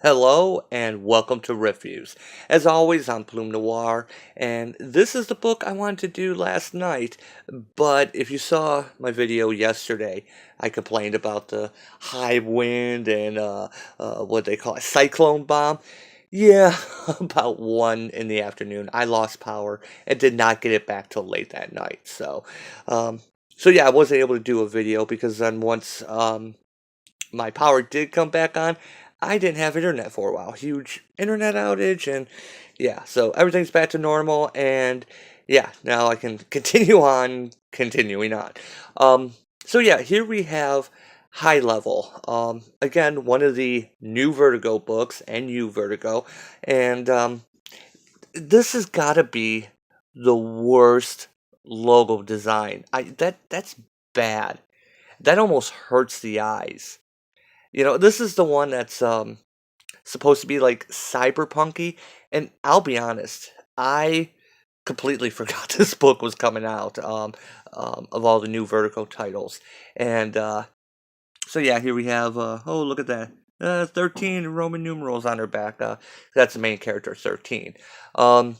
Hello and welcome to Reviews. As always, I'm Plume Noir, and this is the book I wanted to do last night. But if you saw my video yesterday, I complained about the high wind and what they call it, cyclone bomb. Yeah, about 1 in the afternoon, I lost power and did not get it back till late that night. Um, so yeah, I wasn't able to do a video because then once my power did come back on, I didn't have internet for a while. Huge internet outage, and yeah, so everything's back to normal, and yeah, now I can continue on, continuing on. Um, so yeah, here we have High Level. Again, one of the NuVertigo books, NuVertigo, and this has got to be the worst logo design. That's bad. That almost hurts the eyes. This is the one that's supposed to be like cyberpunky, and I'll be honest, I completely forgot this book was coming out of all the new Vertigo titles. And so yeah, here we have oh, look at that. 13 Roman numerals on her back. That's the main character, 13. Um,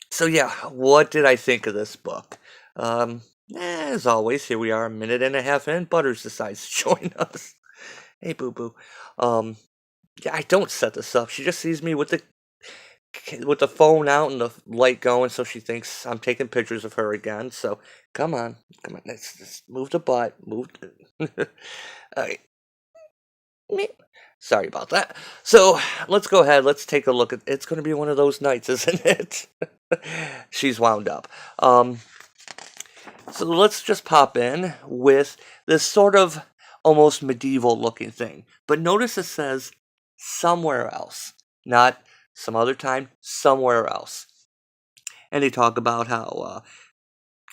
so yeah, what did I think of this book? As always, here we are, a minute and a half in. Butters decides to join us. Hey, boo boo. Um, yeah, I don't set this up. She just sees me with the phone out and the light going, so she thinks I'm taking pictures of her again. So come on, come on. Let's just move the butt. Move. Alright. Sorry about that. So let's go ahead. Let's take a look at. It's going to be one of those nights, isn't it? She's wound up. So let's just pop in with this sort of almost medieval looking thing. But notice it says somewhere else, not some other time, somewhere else. And they talk about how,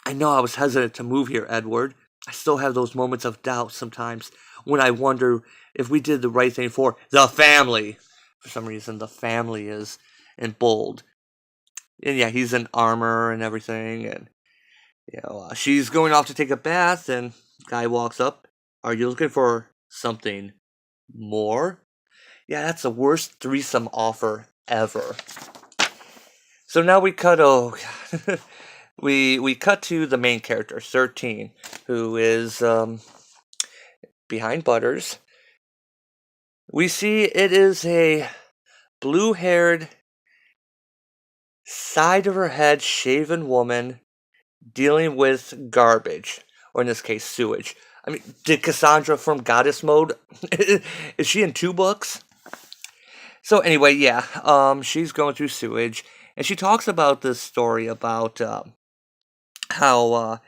I know I was hesitant to move here, Edward. I still have those moments of doubt sometimes when I wonder if we did the right thing for the family. For some reason, the family is in bold. And yeah, he's in armor and everything, and she's going off to take a bath, and guy walks up. Are you looking for something more? Yeah, that's the worst threesome offer ever. So now we cut. Oh, God. we cut to the main character, 13, who is behind Butters. We see it is a blue-haired, side of her head shaven woman dealing with garbage, or in this case, sewage. I mean, did Cassandra from Goddess Mode, is she in 2 books? So anyway, yeah, she's going through sewage, and she talks about this story about how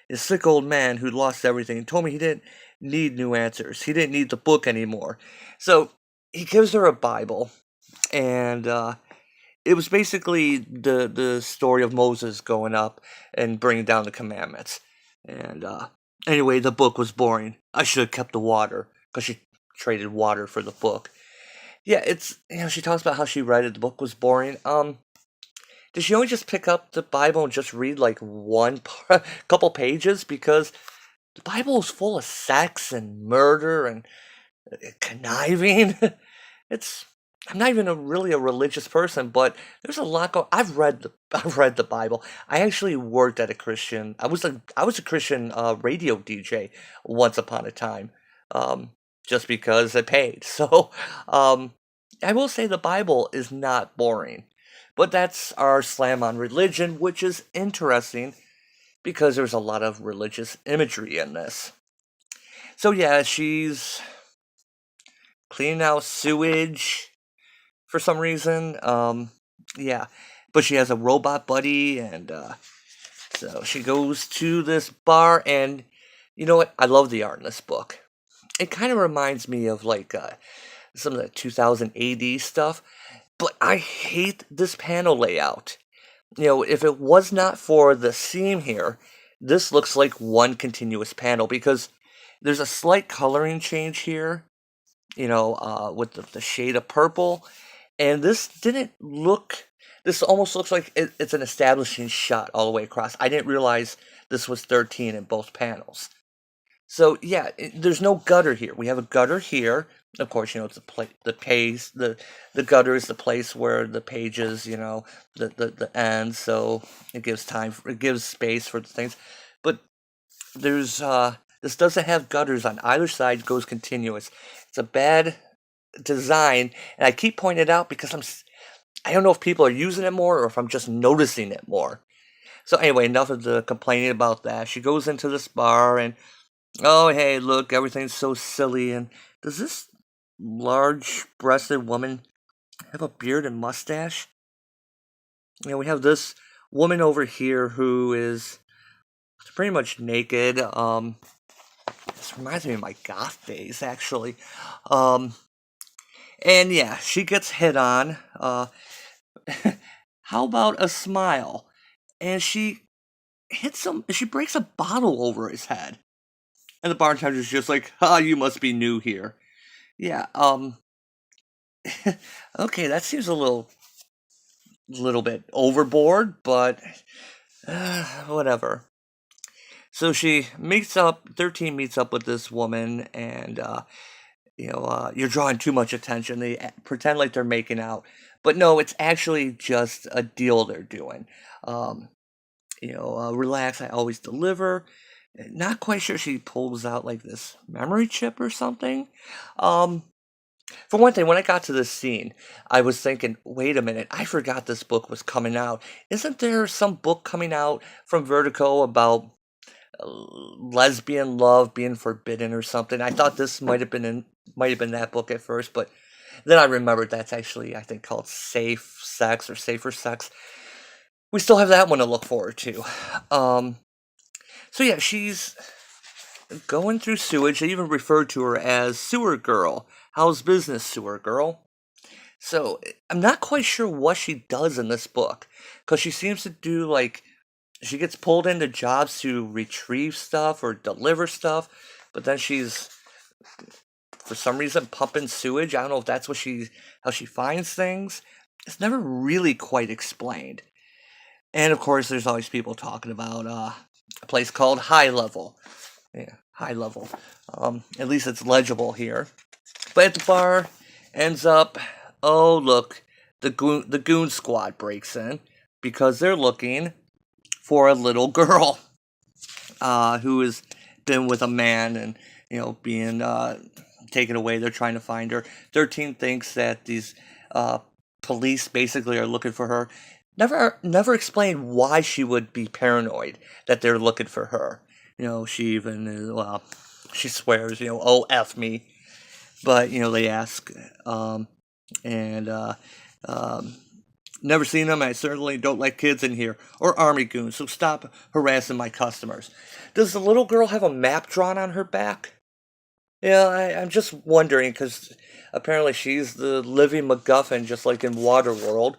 this sick old man who lost everything told me he didn't need new answers. He didn't need the book anymore. So he gives her a Bible, and it was basically the story of Moses going up and bringing down the commandments. And anyway, the book was boring. I should have kept the water, because she traded water for the book. Yeah, it's, she talks about how she read it. The book was boring. Did she only just pick up the Bible and just read like couple pages? Because the Bible is full of sex and murder and conniving. I'm not even really a religious person, but there's a lot going. I've read the Bible. I actually worked at a Christian. I was a Christian radio DJ once upon a time, just because it paid. So I will say the Bible is not boring, but that's our slam on religion, which is interesting because there's a lot of religious imagery in this. So yeah, she's cleaning out sewage for some reason. Yeah, but she has a robot buddy, and so she goes to this bar, and you know what? I love the art in this book. It kind of reminds me of like some of the 2000 AD stuff, but I hate this panel layout. If it was not for the seam here, this looks like one continuous panel because there's a slight coloring change here, with the shade of purple. And this didn't look, this almost looks like it's an establishing shot all the way across. I didn't realize this was 13 in both panels. So yeah, there's no gutter here. We have a gutter here. Of course, it's the page, the gutter is the place where the pages, the end. So it gives it gives space for the things. But there's this doesn't have gutters on either side. Goes continuous. It's a bad design, and I keep pointing it out because I don't know if people are using it more or if I'm just noticing it more. So anyway, enough of the complaining about that. She goes into this bar and, oh, hey, look, everything's so silly. And does this large-breasted woman have a beard and mustache? We have this woman over here who is pretty much naked. This reminds me of my goth days, actually. Um, and yeah, she gets hit on. How about a smile? And she hits him. She breaks a bottle over his head. And the bartender's just like, you must be new here. Yeah, okay, that seems a little bit overboard, but whatever. So 13 meets up with this woman, and, you're drawing too much attention. They pretend like they're making out, but no, it's actually just a deal they're doing. Um, relax, I always deliver. Not quite sure she pulls out like this memory chip or something. Um, for one thing, when I got to this scene, I was thinking, wait a minute, I forgot this book was coming out. Isn't there some book coming out from Vertigo about lesbian love being forbidden or something? I thought this might have been that book at first, but then I remembered that's actually, I think, called Safe Sex or Safer Sex. We still have that one to look forward to. So yeah, she's going through sewage. They even referred to her as Sewer Girl. How's business, Sewer Girl? So I'm not quite sure what she does in this book, because she seems to do like she gets pulled into jobs to retrieve stuff or deliver stuff, but then she's for some reason pumping sewage. I don't know if that's how she finds things. It's never really quite explained. And of course, there's always people talking about a place called High Level. Yeah, High Level. At least it's legible here. But at the bar, ends up, oh look, the goon squad breaks in because they're looking for a little girl who has been with a man and being taken away. They're trying to find her. 13 thinks that these police basically are looking for her. Never explained why she would be paranoid that they're looking for her. She even she swears, oh F me. But they ask, and never seen them. I certainly don't like kids in here or army goons. So stop harassing my customers. Does the little girl have a map drawn on her back? Yeah, I'm just wondering because apparently she's the living MacGuffin, just like in Waterworld.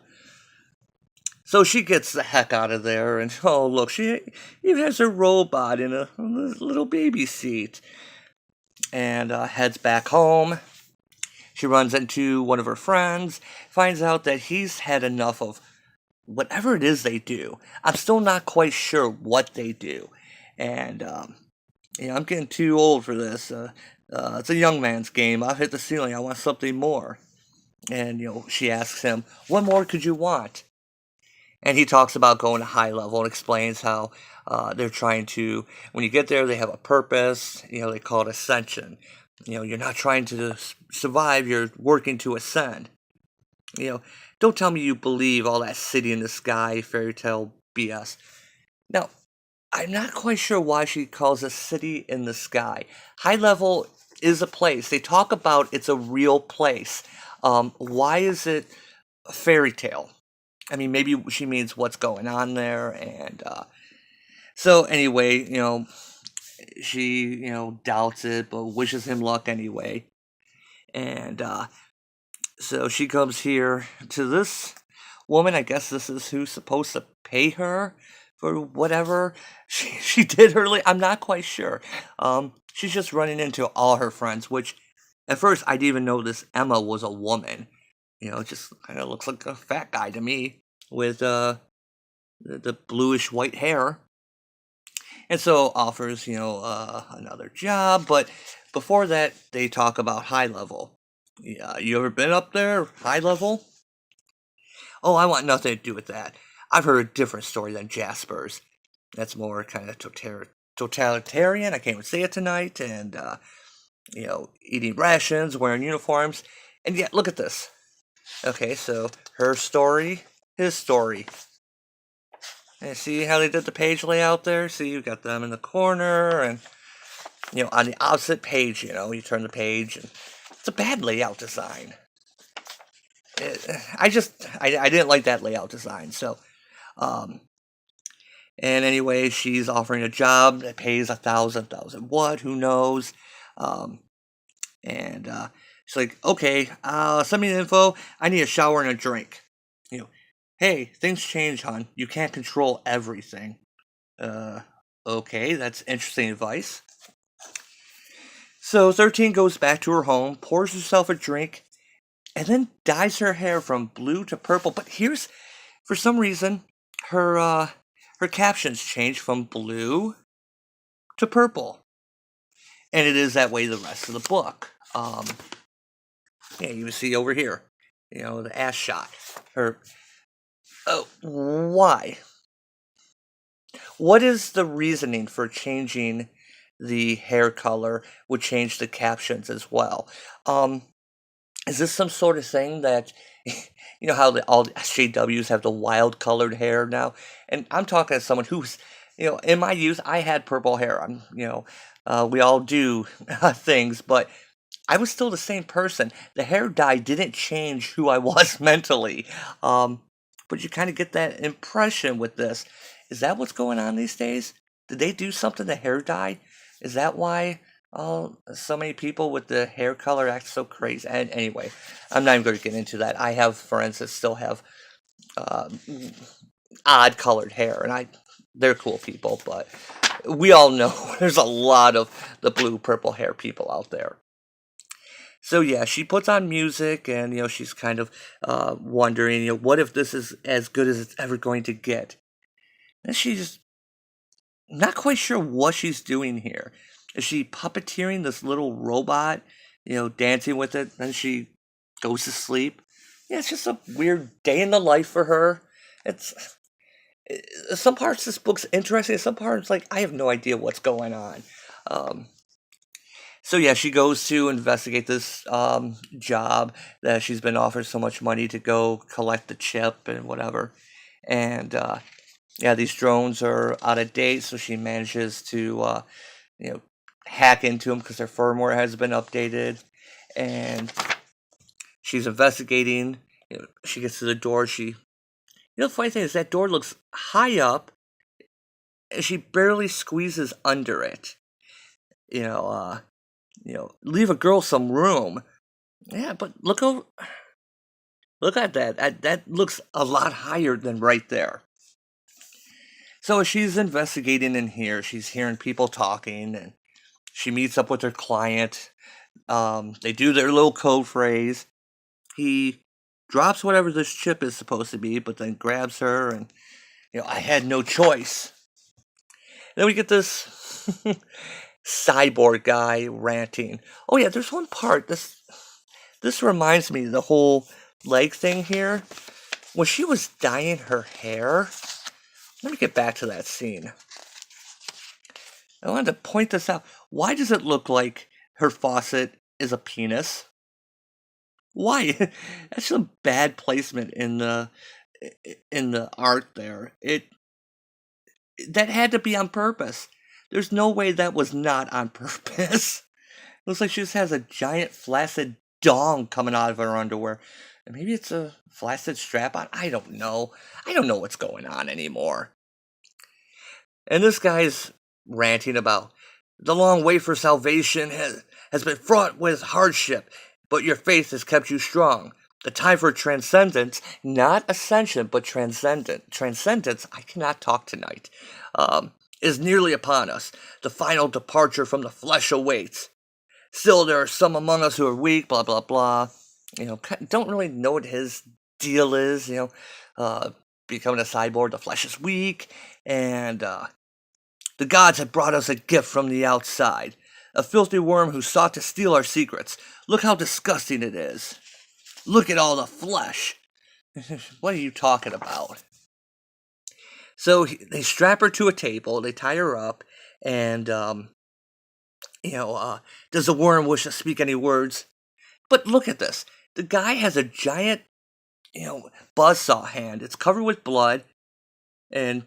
So she gets the heck out of there, and oh look, she even has her robot in a little baby seat, and heads back home. She runs into one of her friends, finds out that he's had enough of whatever it is they do. I'm still not quite sure what they do, and I'm getting too old for this. It's a young man's game. I've hit the ceiling. I want something more. And she asks him, "What more could you want?" And he talks about going to High Level and explains how they're trying to, when you get there, they have a purpose. They call it ascension. You're not trying to survive, you're working to ascend. Don't tell me you believe all that city in the sky fairy tale BS. Now, I'm not quite sure why she calls a city in the sky. High Level is a place. They talk about it's a real place. Why is it a fairy tale? I mean, maybe she means what's going on there, and so anyway, she doubts it, but wishes him luck anyway, and so she comes here to this woman. I guess this is who's supposed to pay her for whatever she did early. I'm not quite sure. She's just running into all her friends, which at first I didn't even know this Emma was a woman. It just kind of looks like a fat guy to me with the bluish white hair. and so offers, another job. But before that, they talk about high level. Yeah, you ever been up there, high level? Oh, I want nothing to do with that. I've heard a different story than Jasper's. That's more kind of totalitarian. I can't even say it tonight. And, eating rations, wearing uniforms. And yet, look at this. Okay, so her story, his story. And see how they did the page layout there? See, you got them in the corner, and, on the opposite page, you turn the page, and it's a bad layout design. I didn't like that layout design, so, um, and anyway, she's offering a job that pays 1,000 what, who knows, and, she's like, okay, send me the info, I need a shower and a drink, you know, hey, things change, hon, you can't control everything, uh, okay, that's interesting advice. So 13 goes back to her home, pours herself a drink, and then dyes her hair from blue to purple. But here's, for some reason, her captions change from blue to purple, and it is that way the rest of the book. Yeah, you can see over here, the ass shot. Her, why? What is the reasoning for changing the hair color? Would change the captions as well. Um, Is this some sort of thing that, how all the SJWs have the wild colored hair now? And I'm talking as someone who's, in my youth, I had purple hair. We all do things, but I was still the same person. The hair dye didn't change who I was mentally. Um, but you kind of get that impression with this. Is that what's going on these days? Did they do something to hair dye? Is that why so many people with the hair color act so crazy? And anyway, I'm not even going to get into that. I have friends that still have uh, odd colored hair, and they're cool people, but we all know there's a lot of the blue purple hair people out there. So yeah, she puts on music, and she's kind of wondering, what if this is as good as it's ever going to get? And she's not quite sure what she's doing here. Is she puppeteering this little robot, dancing with it? Then she goes to sleep. Yeah, it's just a weird day in the life for her. It's some parts this book's interesting. Some parts like I have no idea what's going on. Um, so yeah, she goes to investigate this job that she's been offered so much money to go collect the chip and whatever. And yeah, these drones are out of date, so she manages to you know hack into them because their firmware has been updated. And she's investigating. She gets to the door. The funny thing is that door looks high up, and she barely squeezes under it. You know, uh, leave a girl some room. Yeah, but look at that. That looks a lot higher than right there. So as she's investigating in here, she's hearing people talking, and she meets up with her client. They do their little code phrase. He drops whatever this chip is supposed to be, but then grabs her, and I had no choice. And then we get this cyborg guy ranting. Oh yeah, there's one part. This reminds me of the whole leg thing here. When she was dyeing her hair, let me get back to that scene. I wanted to point this out. Why does it look like her faucet is a penis? Why? That's some bad placement in the art there. It that had to be on purpose. There's no way that was not on purpose. Looks like she just has a giant flaccid dong coming out of her underwear. And maybe it's a flaccid strap on. I don't know. I don't know what's going on anymore. And this guy's ranting about the long way for salvation has been fraught with hardship, but your faith has kept you strong. The time for transcendence, not ascension, but transcendence, I cannot talk tonight, is nearly upon us. The final departure from the flesh awaits. Still, there are some among us who are weak, blah, blah, blah. Don't really know what his deal is, becoming a cyborg, the flesh is weak, and, The gods have brought us a gift from the outside. A filthy worm who sought to steal our secrets. Look how disgusting it is. Look at all the flesh. What are you talking about? So they strap her to a table, they tie her up, and, does the worm wish to speak any words? But look at this. The guy has a giant, buzzsaw hand. It's covered with blood, and,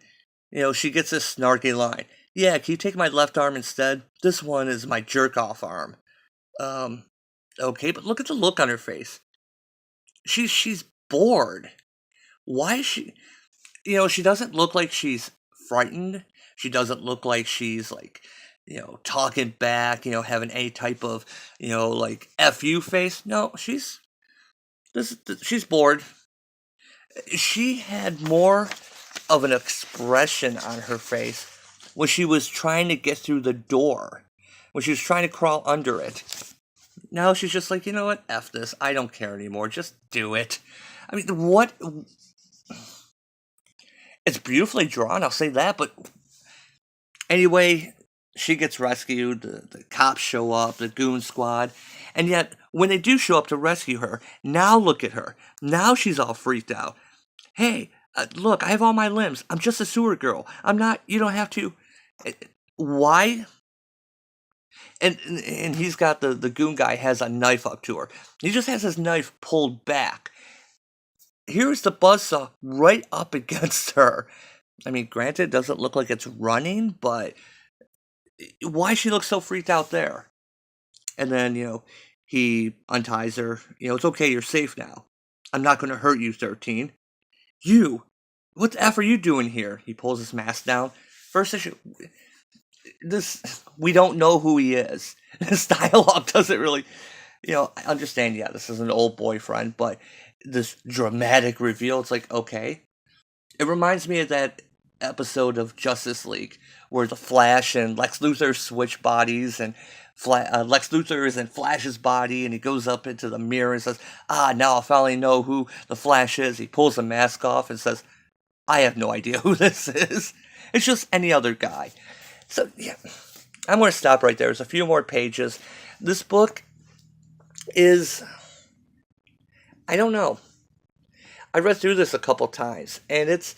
she gets this snarky line. Yeah, can you take my left arm instead? This one is my jerk-off arm. Okay, but look at the look on her face. She's bored. Why is she... she doesn't look like she's frightened. She doesn't look like she's like, talking back, having any type of, like FU face. No, she's bored. She had more of an expression on her face when she was trying to get through the door, when she was trying to crawl under it. Now she's just like, you know what, F this, I don't care anymore, just do it. I mean, what... It's beautifully drawn, I'll say that, but anyway, she gets rescued, the cops show up, the goon squad, and yet, when they do show up to rescue her, now look at her. Now she's all freaked out. Hey, look, I have all my limbs. I'm just a sewer girl. I'm not, you don't have to... Why? And he's got, the goon guy has a knife up to her. He just has his knife pulled back. Here's the buzzsaw right up against her. I mean, granted, it doesn't look like it's running, but why she looks so freaked out there? And then, he unties her. It's okay, you're safe now. I'm not going to hurt you, 13. You? What the F are you doing here? He pulls his mask down. First issue... we don't know who he is. This dialogue doesn't really... I understand, yeah, this is an old boyfriend, but... this dramatic reveal, it's like, okay. It reminds me of that episode of Justice League where the Flash and Lex Luthor switch bodies, and Lex Luthor is in Flash's body, and he goes up into the mirror and says, now I finally know who the Flash is. He pulls the mask off and says, I have no idea who this is. It's just any other guy. So, yeah, I'm going to stop right there. There's a few more pages. This book is... I don't know. I read through this a couple times, and it's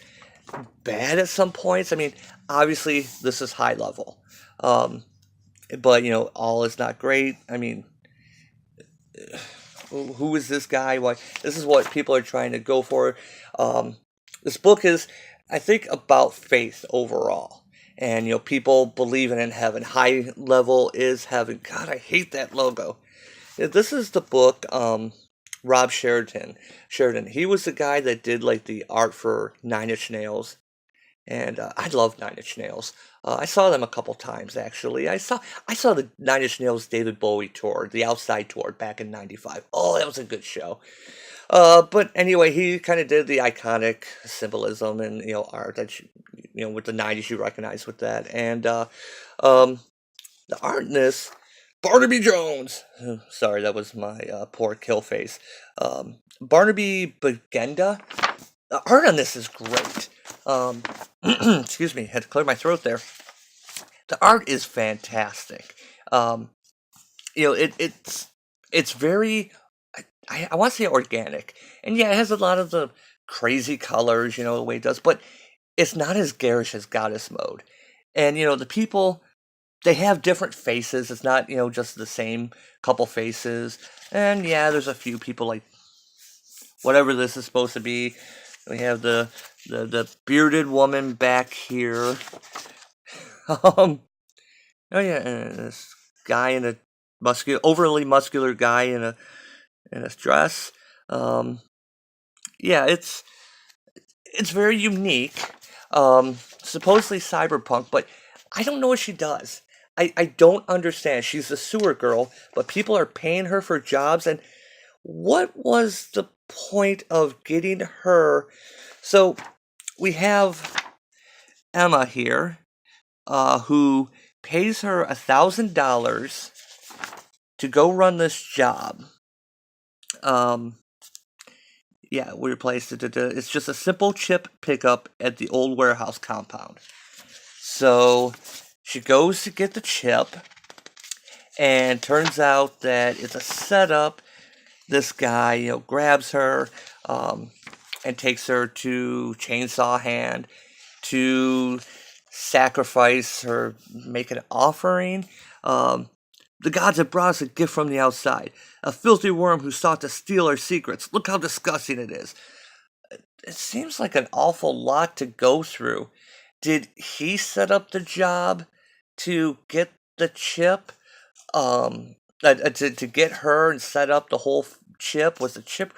bad at some points. I mean, obviously, this is high level. But, all is not great. I mean, who is this guy? Why? This is what people are trying to go for. This book is, I think, about faith overall. And, people believing in heaven. High level is heaven. God, I hate that logo. This is the book... Rob Sheridan. He was the guy that did like the art for Nine Inch Nails, and I love Nine Inch Nails. I saw them a couple times actually. I saw the Nine Inch Nails David Bowie tour, the Outside tour back in '95. Oh, that was a good show. But anyway, he kind of did the iconic symbolism and art that with the '90s you recognize with that, and the art in this. Barnaby Jones! Sorry, that was my poor kill face. Barnaby Bagenda. The art on this is great. Excuse me, had to clear my throat there. The art is fantastic. It's very, I want to say organic. And yeah, it has a lot of the crazy colors, the way it does. But it's not as garish as Goddess Mode. And, the people... they have different faces. It's not, just the same couple faces. And yeah, there's a few people like whatever this is supposed to be. We have the bearded woman back here. Oh yeah, and this guy in a overly muscular guy in a dress. Yeah, it's very unique. Supposedly cyberpunk, but I don't know what she does. I don't understand. She's a sewer girl, but people are paying her for jobs, and what was the point of getting her? So we have Emma here, who pays her $1,000 to go run this job. Yeah, we replaced it. It's just a simple chip pickup at the old warehouse compound. So She goes to get the chip, and turns out that it's a setup. This guy, grabs her, um, and takes her to Chainsaw Hand to sacrifice her, make an offering. Um, the gods have brought us a gift from the outside, a filthy worm who sought to steal our secrets. Look how disgusting it is. It seems like an awful lot to go through. Did he set up the job to get the chip? To get her and set up the whole chip? Was the chip?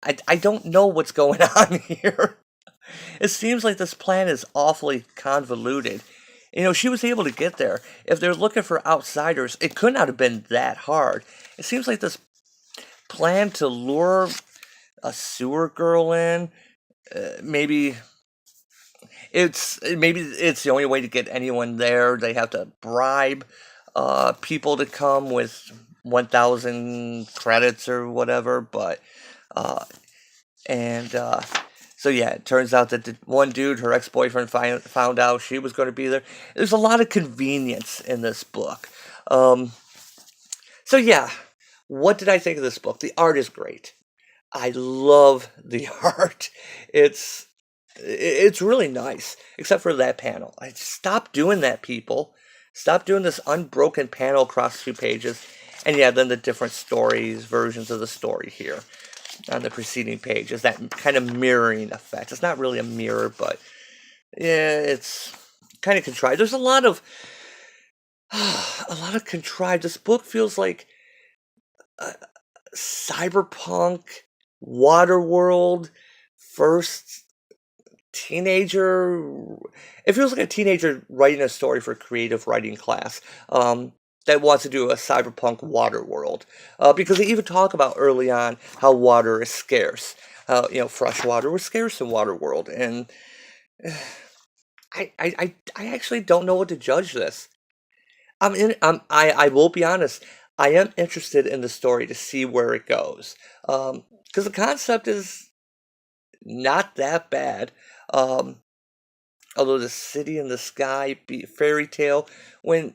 I don't know what's going on here. It seems like this plan is awfully convoluted. She was able to get there. If they're looking for outsiders, it could not have been that hard. It seems like this plan to lure a sewer girl in, maybe it's the only way to get anyone there. They have to bribe people to come with 1,000 credits or whatever. But uh, and so yeah, it turns out that the one dude, her ex-boyfriend, found out she was going to be there. There's a lot of convenience in this book. Um, so yeah, what did I think of this book? The art is great. I love the art. It's it's really nice, except for that panel. I stop doing that, people. Stop doing this unbroken panel across 2 pages. And yeah, then the different stories, versions of the story here on the preceding pages. That kind of mirroring effect. It's not really a mirror, but yeah, it's kind of contrived. There's a lot of contrived. This book feels like uh, Cyberpunk, Waterworld, first teenager. It feels like a teenager writing a story for a creative writing class, that wants to do a cyberpunk water world, because they even talk about early on how water is scarce. Fresh water was scarce in Waterworld, and I actually don't know what to judge this. I will be honest. I am interested in the story to see where it goes, because the concept is not that bad. Um, Although the city in the sky be fairy tale, when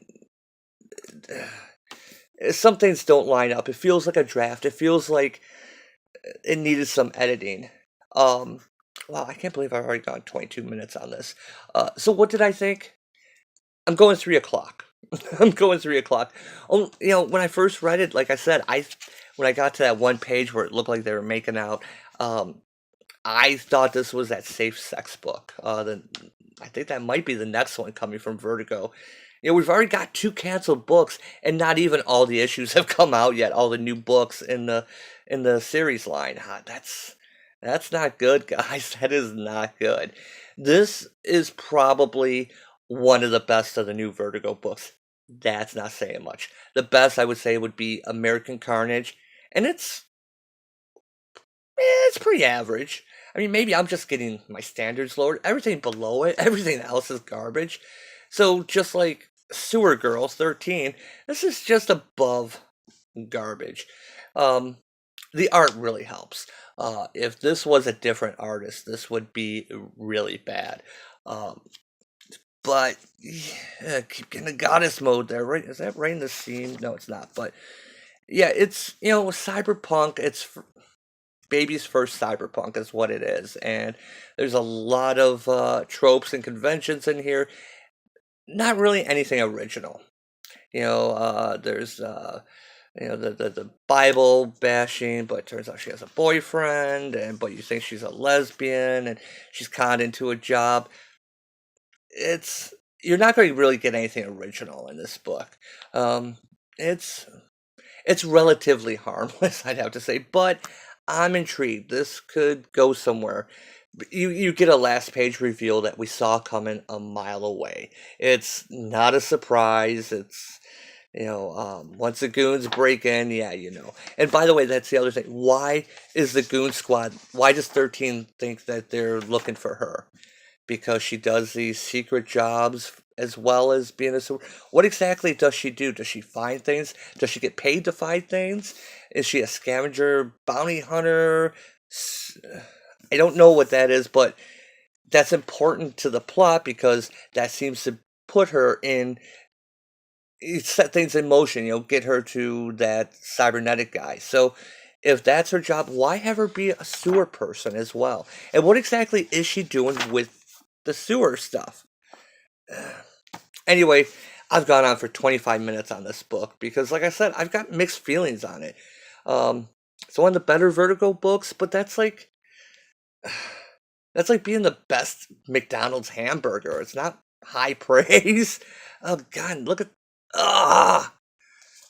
some things don't line up, it feels like a draft. It feels like it needed some editing. Um, wow, I can't believe I've already gone 22 minutes on this. So what did I think? I'm going 3 o'clock. I'm going 3 o'clock. Oh, when I first read it, like I said, when I got to that one page where it looked like they were making out, um, I thought this was that safe sex book. I think that might be the next one coming from Vertigo. We've already got 2 canceled books, and not even all the issues have come out yet. All the new books in the series line. That's not good, guys. That is not good. This is probably one of the best of the new Vertigo books. That's not saying much. The best I would say would be American Carnage, and it's pretty average. I mean, maybe I'm just getting my standards lowered. Everything below it, everything else is garbage. So just like Sewer Girls 13, this is just above garbage. Um, the art really helps. If this was a different artist, this would be really bad. Um, but yeah, keep getting the goddess mode there, right? Is that right in the scene? No, it's not. But yeah, it's Cyberpunk. It's baby's first Cyberpunk is what it is, and there's a lot of tropes and conventions in here. Not really anything original. There's the Bible bashing, but it turns out she has a boyfriend, and but you think she's a lesbian, and she's conned into a job. It's You're not going to really get anything original in this book. Um, it's it's relatively harmless, I'd have to say, but I'm intrigued. This could go somewhere. You get a last page reveal that we saw coming a mile away. It's not a surprise. It's once the goons break in, yeah, And by the way, that's the other thing. Why is the goon squad? Why does 13 think that they're looking for her? Because she does these secret jobs as well as being a super. What exactly does she do? Does she find things? Does she get paid to find things? Is she a scavenger, bounty hunter? I don't know what that is, but that's important to the plot because that seems to put her in, set things in motion, get her to that cybernetic guy. So if that's her job, why have her be a sewer person as well? And what exactly is she doing with the sewer stuff? Anyway, I've gone on for 25 minutes on this book because, like I said, I've got mixed feelings on it. It's one of the better Vertigo books, but that's like being the best McDonald's hamburger. It's not high praise. Oh God, look at ah,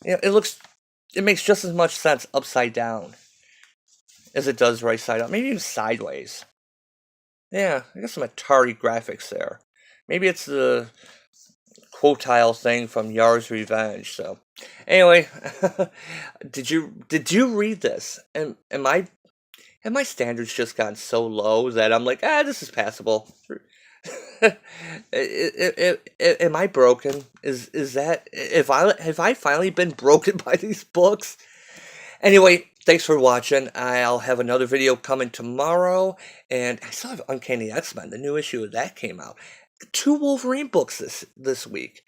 it makes just as much sense upside down as it does right side up. Maybe even sideways. Yeah, I got some Atari graphics there. Maybe it's the quotile thing from Yar's Revenge. So, anyway, did you read this? And have my standards just gotten so low that I'm like, this is passable? Am I broken? Is that if I have I finally been broken by these books? Anyway, thanks for watching. I'll have another video coming tomorrow, and I still have Uncanny X-Men. The new issue of that came out. 2 Wolverine books this week,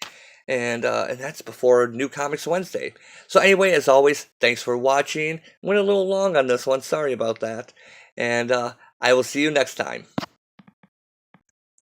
and that's before New Comics Wednesday. So anyway, as always, thanks for watching. Went a little long on this one. Sorry about that, and I will see you next time.